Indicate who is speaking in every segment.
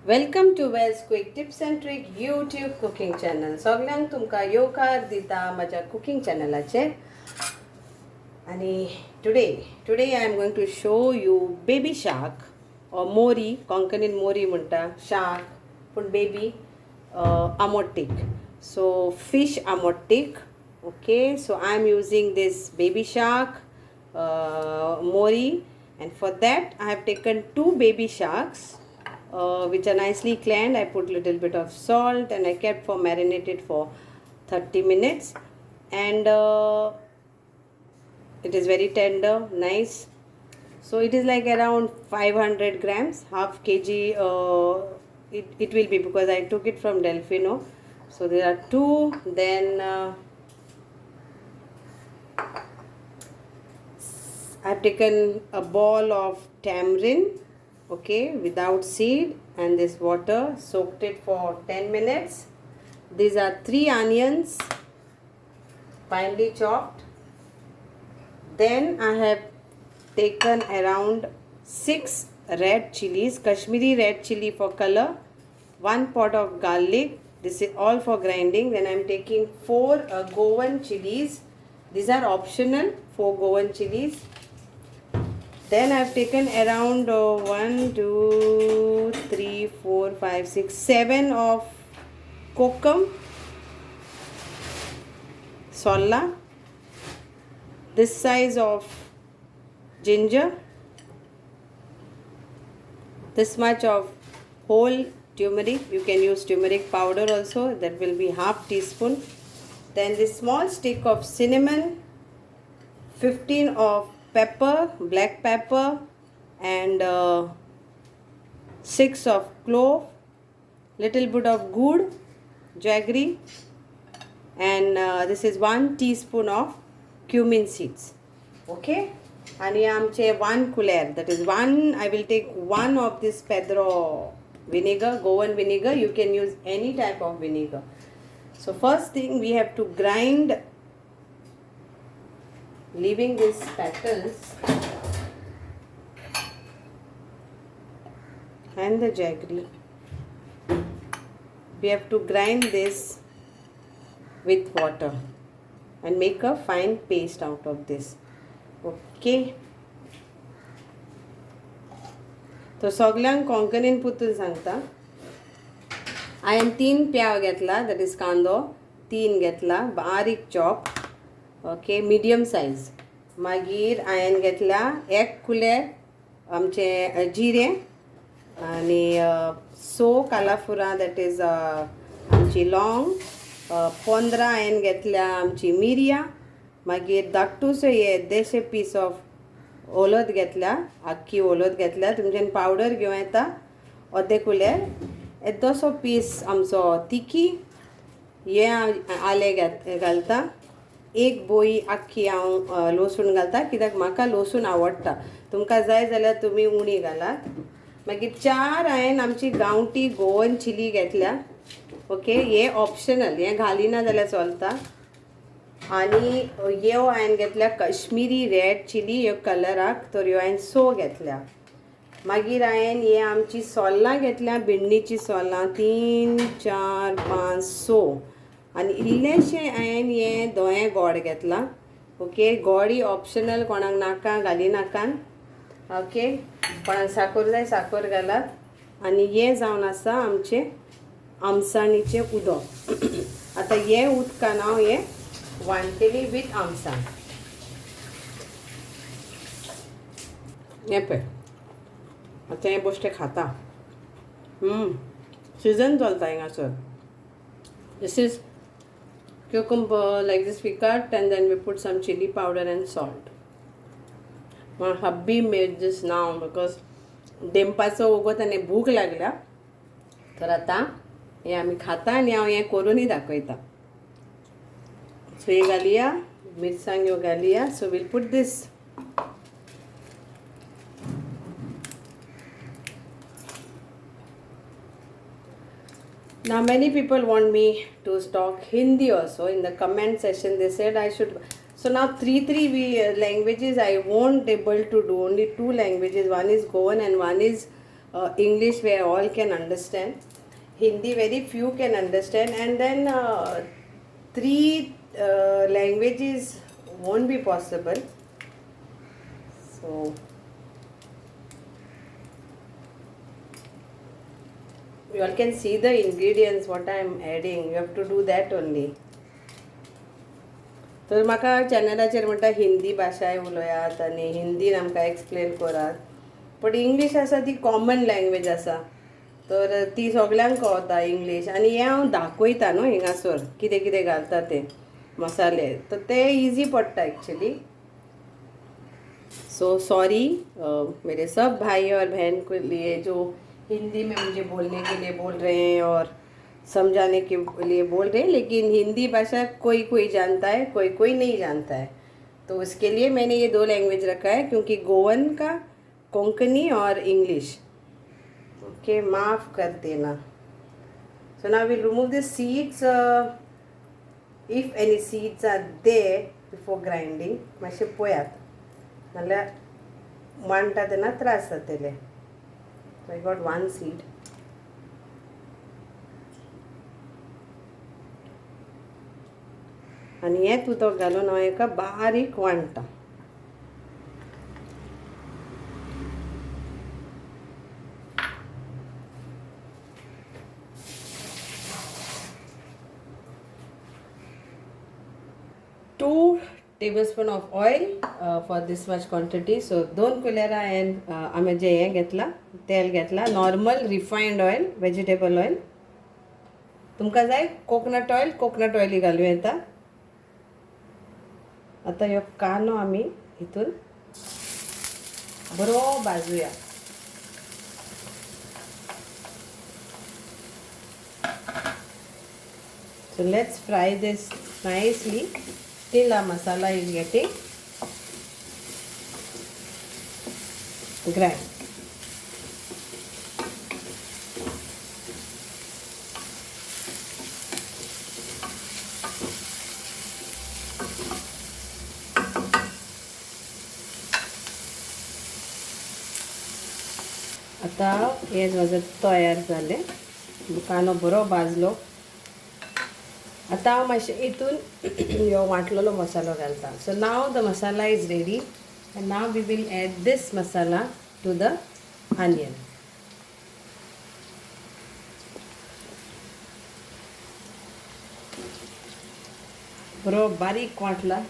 Speaker 1: Welcome to Wells Quick Tips and Trick YouTube cooking channel. सगळ्यांक तुमका येवकार दिता माझ्या cooking channelaचे. आणि today I am going to show you baby shark or Mori, Konkanian Mori म्हणता shark पण baby Ambot-Tik. So fish Ambot-Tik. Okay, so I am using this baby shark Mori, and for that I have taken two baby sharks. Which are nicely cleaned. I put little bit of salt and I kept for marinated for 30 minutes, and it is very tender, nice. So it is like around 500 grams, half kg. It will be, because I took it from Delfino. So there are two. Then I've taken a ball of tamarind, okay, without seed, and this water, soaked it for 10 minutes. These are 3 onions, finely chopped. Then I have taken around 6 red chilies, Kashmiri red chili for color, 1 pot of garlic. This is all for grinding. Then I am taking 4 Goan chilies. These are optional, 4 Goan chilies. Then I have taken around 1, 2, 3, 4, 5, 6, 7 of Kokum, Solam, this size of ginger, this much of whole turmeric. You can use turmeric powder also, that will be half teaspoon. Then this small stick of cinnamon, 15 of pepper, black pepper, and 6 of clove, little bit of good, Jaggery, and this is 1 teaspoon of cumin seeds. Okay, and आमचे 1 कुलेर, that is 1. I will take 1 of this Pedro vinegar, Goan vinegar. You can use any type of vinegar. So first thing, we have to grind, leaving these petals and the jaggery. We have to grind this with water and make a fine paste out of this. Okay, तो सगळ्यांक कोंकणीन पुतून सांगता. हांवें 3 प्याव घेतला, that is कांदो 3 घेतला, बारीक chop. Okay, medium size. मागीर हांवें घेतला 1 कुलेर आमचे जिरे, आनी सो कालाफुरा, दॅट इज आमची लॉंग. 15 हांवें घेतल्या आमची मिरयां. मागीर धाकटूसो येदेशे पीस ऑफ ओलत घेतल्या, आख्खी ओलत घेतल्या. तुमच्यान पावडर घेवं येता. अर्दे कुलेर येदोसो पीस आमचो तिकी, हे आले घालता. 1 बोई आख्खी हांव लसूण घालता, कित्याक म्हाका लसूण आवडटा. तुमकां जाय जाल्यार तुमी उणी घालात. मागीर 4 हांवें आमची गांवठी गोवन चिली घेतल्या. ओके, हे ऑप्शनल, हे घालिना जाल्यार चलता. आनी ह्यो हांवें घेतल्या कश्मीरी रेड चिली, ह्यो कलराक, तर ह्यो हांवें 6 घेतल्या. मागीर हांवें हे आमची सोलां घेतल्या, भिंडीची सोलां 3, 4, 5, 6. आनी इल्लेशें हांवें हे धोये गोड घेतला. ओके, गोडी ऑप्शनल, कोणाक नाका घाली नाकान. ओके, कोणाक साकर जाय साकर घालात. आनी हे जावन आसा आमचे आमसाणीचें उदक. आतां हे उदकान हांव हे वांटलेली वीथ आमसाण. हे पळय, आतां हे बोश्टे खाता. सीजन चलता हिंगासर. This is cucumber, like this we cut, and then we put some chili powder and salt. My hubby made this now because देंपाचो वगत आनी भूक लागल्या, तर आतां हे आमी खाता आनी हांव हें करूनय दाखयता. सो हे घालुया, मिरसांग्यो घालुया. So we'll put this. Now many people want me to talk Hindi also. In the comment section they said I should. So now 3 languages I won't able to do. Only 2 languages. One is Goan and one is English where all can understand, Hindi very few can understand, and then three languages won't be possible. So you all can see the ingredients what I am adding. You have to do that only. तर म्हाका चॅनलाचेर म्हणटा हिंदी भाशा उलोवयात आनी हिंदीन आमकां explain Karat, but English आसा ती common language आसा, तर ती सगळ्यांक कळटा इंग्लीश, आनी हें हांव दाखयता न्हू हिंगासर कितें कितें घालता ते मसाले, तर ते इजी पडटा एक्चुअली. सो सॉरी मेरे सब भाई और बहन के लिए जो हिंदी में मुझे बोलने के लिए बोल रहे हैं और समझाने के लिए बोल रहे हैं, लेकिन हिंदी भाषा कोई कोई जानता है, कोई कोई नहीं जानता है, तो उसके लिए मैंने ये दो लैंग्वेज रखा है, क्योंकि गोवन का कोंकणी और इंग्लिश. ओके, माफ़ कर देना. So now we'll remove the seeds, if any seeds are there before grinding. मातशें पळयात, नाल्यार मांडटा तेन्ना त्रास जातले. So I got one seed. आनी हें उदक घालून हांव एका बारीक वांटता. Two tablespoon of oil for this much quantity. So 2 कुलेरा हांवें जें हें घेतलां, तेल घेतलां, normal refined oil, vegetable oil. तुमकां जाय कोकोनट ऑयली घालूं येता. आता ह्यो कांदो आमी हितून बरो भाजूया. So let's fry this nicely till our masala is getting grind. आता हे माझं तयार जालें, कांदो बरो भाजलो. आता हांव मातशें हितून ह्यो वांटलेलो मसालो घालता. So now the masala is ready, and now we will add this masala to the onion. बरो बारीक वांटला.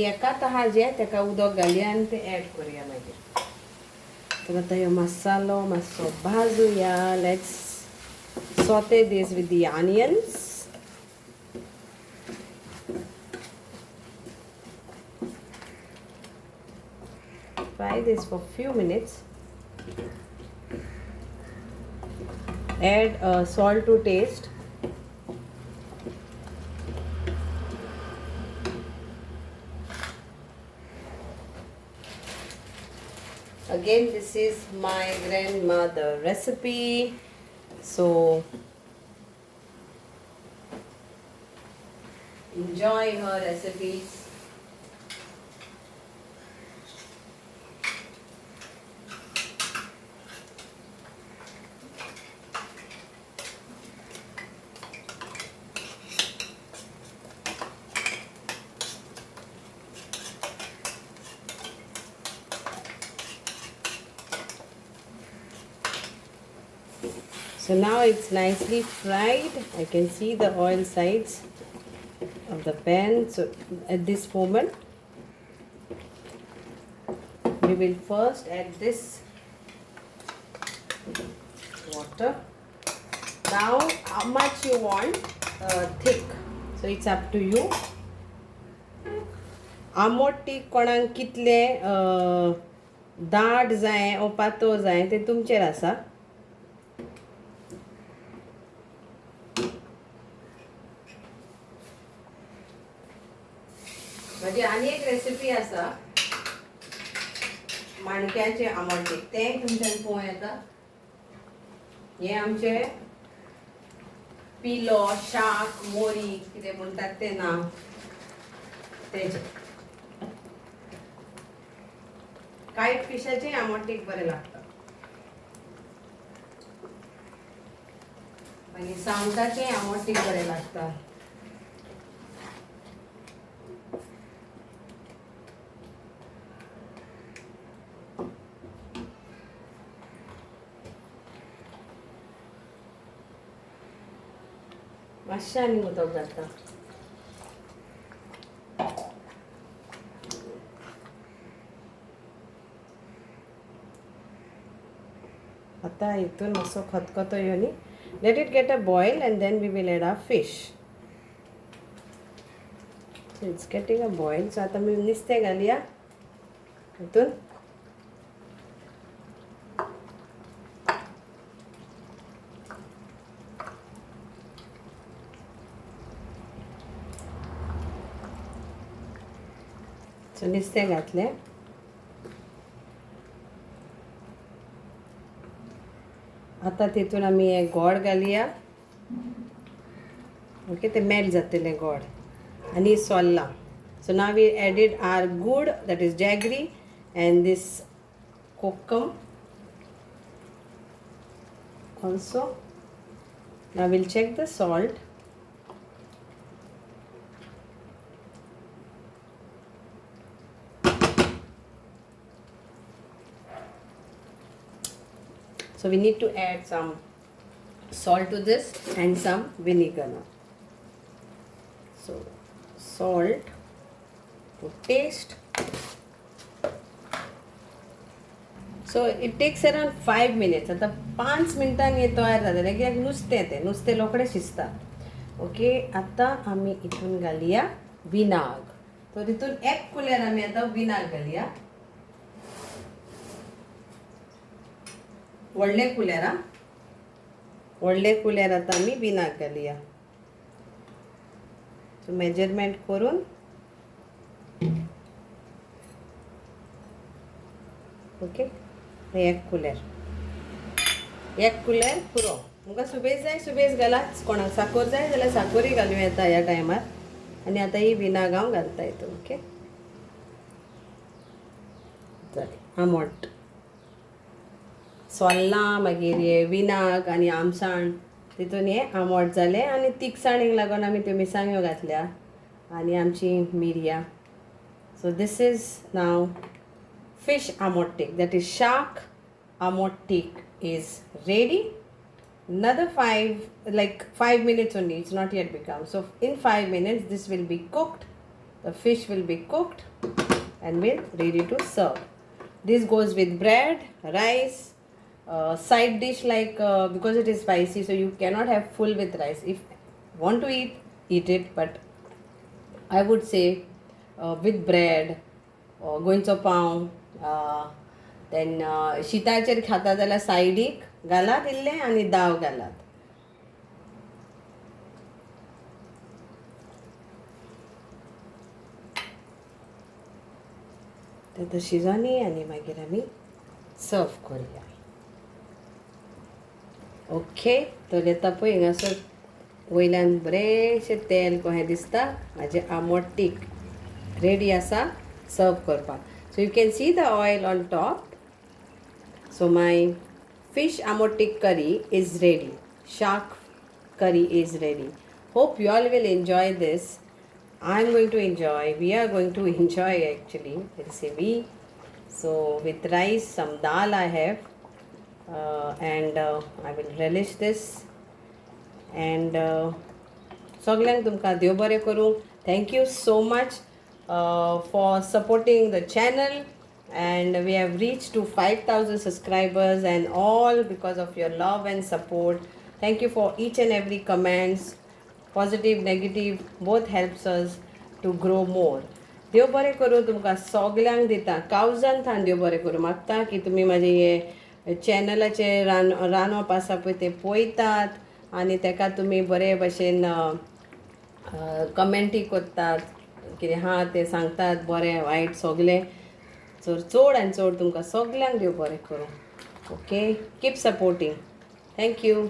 Speaker 1: एका तहाजें तेका उदक घालया आनी तें एड करुया मागीर. तर आतां ह्यो मसालो मातसो भाजूया. Let's saute this with the onions. Fry this for few minutes. Add salt to taste. Again, this is my grandmother recipe, so enjoy her recipes. So now it's nicely fried. I can see the oil sides of the pan. So at this moment, we will first add this water. Now how much you want thick, so it's up to you. Ambot-Tik कोणाक कितले दाट जाय ओ पातळ जाय ते तुमचेर आसा. माझी आणि एक रेसिपी आसा माणक्याचे आमोटीक ते तुमच्यान पळोवं येता. हे आमचे पिलो, शाक, मोरी कितें म्हणटात ते नांव तेजे. कायट फिशाचे आमोटीक बरें लागता. आणि सावताचे आमोटीक बरें लागता. मातशें आनी उदक घालता. आता हितून मातसो खतखतो येवनी. Let it get a boil and then we will add our fish. So it's getting a boil. So आता मी नुस्तें घालया हितून. So नुस्तें घातलें. आता तितून आमी हे गोड घालया. ओके, ते मेल्ट जातले गोड आनी सोल्ला. So now we added our good, that is jaggery, and this kokum also. Now we'll check the salt. So we need to add some salt to this and some vinegar now. So salt to taste. So it takes around 5 minutes. आता 5 मिनटांनी हे तयार जातले कित्याक नुस्तें रोखडें शिजता. Okay, आता आमी हितून घालया विनाग. तर हितून 1 कुलेर आमी आता विनाग घालया. व्हडले कुलेर आता आमी विनाग घालया. सो मेजरमेंट करून ओके, 1 कुलेर पुरो. तुमकां सुबेज जाय सुबेज घालात. कोणाक साखर जाय जाल्यार साखरूय घालूं येता ह्या टायमार. आनी आतां ही विनाग हांव घालता हितून. ओके, जालें आमट. सोल्ला मागीर हे विनाग आनी आमसाण तितून हे आमट जालें. आनी तिखसाणीक लागून आमी त्यो मिरसांग्यो घातल्या आनी आमची मिरयां. So this is now fish ambotik, that is shark ambotik is ready. Another 5 minutes only, it's not yet become. So in 5 minutes this will be cooked, the fish will be cooked and will ready to serve. This goes with bread, rice, side dish like because it is spicy, so you cannot have full with rice. If you want to eat it, but I would say with bread, गोंयचो पाव, then शिताचेर खाता जाल्यार सायडीक घालात इल्लें आनी दाव घालात. तें शिजोनी आनी मागीर आमी सर्व करुया. ओके, तर येता पळय हिंगासर वयल्यान बरेंशें तेल कहें दिसता. म्हाजें आमोटीक रेडी आसा सर्व करपाक. So you can see the oil on top. So my fish ambotik curry is ready. Shark curry is ready. Hope you all will enjoy this. I'm going to enjoy. We are going to enjoy actually. Let's say we. So with rice, some dal I have. And I will relish this. And सगळ्यांक तुमकां देव बरें करूं. Thank you so much for supporting the channel, and we have reached to 5,000 subscribers, and all because of your love and support. Thank you for each and every comments, positive, negative, both helps us to grow more. देव बरें करूं तुमकां सगळ्यांक दिता. कावजान देव बरें करूं मागता की तुमी म्हाजे हे चॅनलाचे रांदप आसा पळय ते पळयतात आनी ताका तुमी बरे भशेन कमेंटी करतात, कितें हा ते सांगतात बरें वायट सगळें. चड आनी चड तुमकां सगल्यांक देव बरें करूं. Okay, keep supporting. थँक्यू.